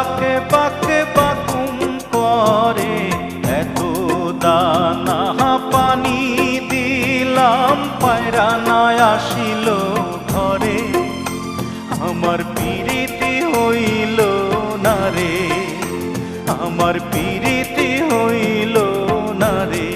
বাকে বাকে বাকুম করে, এত দানা পানি দিলাম পায়রা না আসিল ঘরে। আমার পিরিতি হইল না রে, আমার পিরিতি হইল না রে।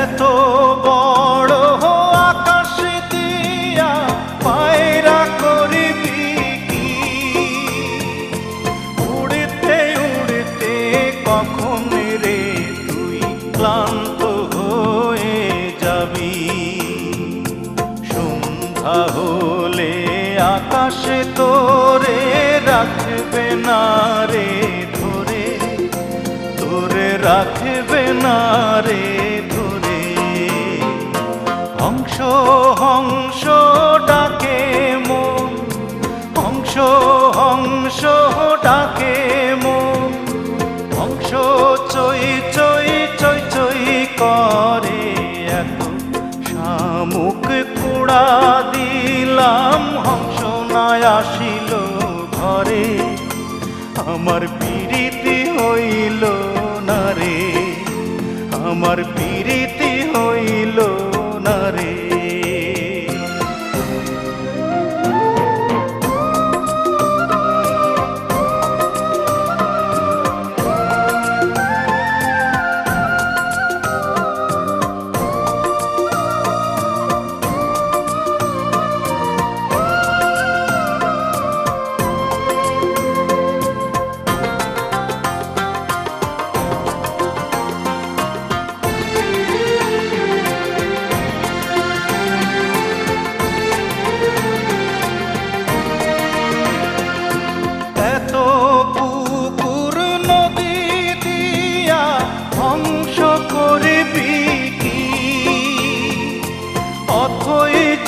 এত বড় আকাশ দিয়া পায়রা করবি কি, উড়তে উড়তে কখন রে তুই ক্লান্ত হয়ে যাবি। সন্ধ্যা হলে আকাশে তোরে রাখবে না রে ধরে, তোরে রাখবে না রে ধরে। হংস হংস ডাকে মন, হংস হংস ডাকে মন, হংস চই চই চই চই করে। এত শামুক কুড়া দিলাম হংস না আসিল ঘরে। আমার পিরিতি হইল না রে, আমার পিরিতি হইল না রে।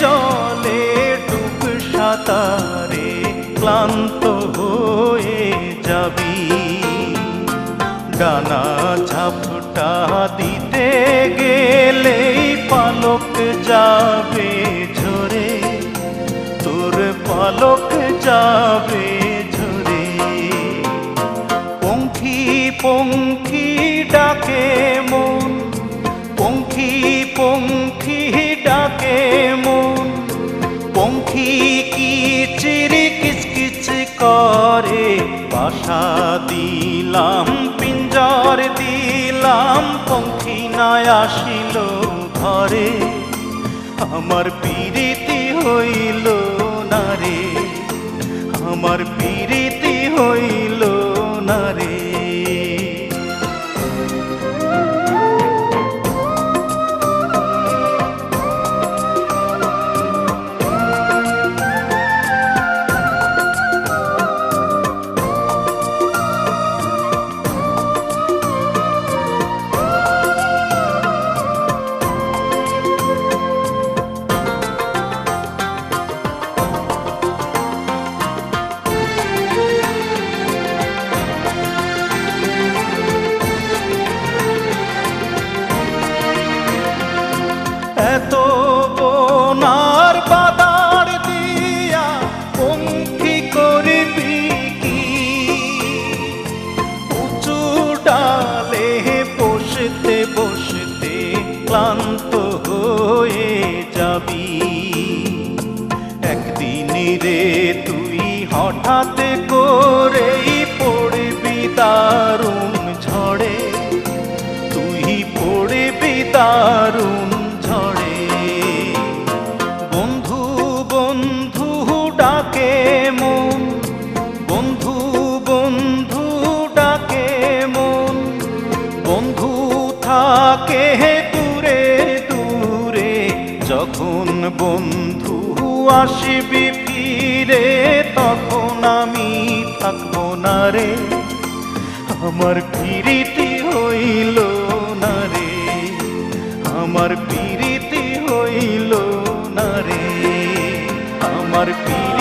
জলে ডুব সাঁতারে ক্লান্ত হয়ে যাবি। ডানা ঝাপটা দিতে গেলেই পালক যাবে ঝরে, তোর পালক যাবে ঝরে। পঙ্খী পঙ্খী ডাকে মন, পঙ্খী পঙ্খী ডাকে মন, পঙ্খী কিচির কিচকিচ করে। বাসা দিলাম পিঞ্জর দিলাম পঙ্খী না আসিল ঘরে। আমার পিরিতি হইল না রে, আমার পিরিতি হইল না রে। এত বোনার বাদার দিয়া পঙ্খী করবি কি, উঁচু ডালে বসতে বসতে ক্লান্ত হয়ে যাবি। একদিন রে তুই হঠাৎ করেই পড়বি দারুণ ঝড়ে, তুই পড়বি দারুণ ঝড়ে। বন্ধু বন্ধু ডাকে মন, বন্ধু বন্ধু ডাকে মন, বন্ধু থাকে দূরে দূরে। যখন বন্ধু আসবি ফিরে তখন আমি থাকবো না রে, আমার প্রীতি হইল না রে, আমার প্রীতি হইল না রে, আমার প্রীতি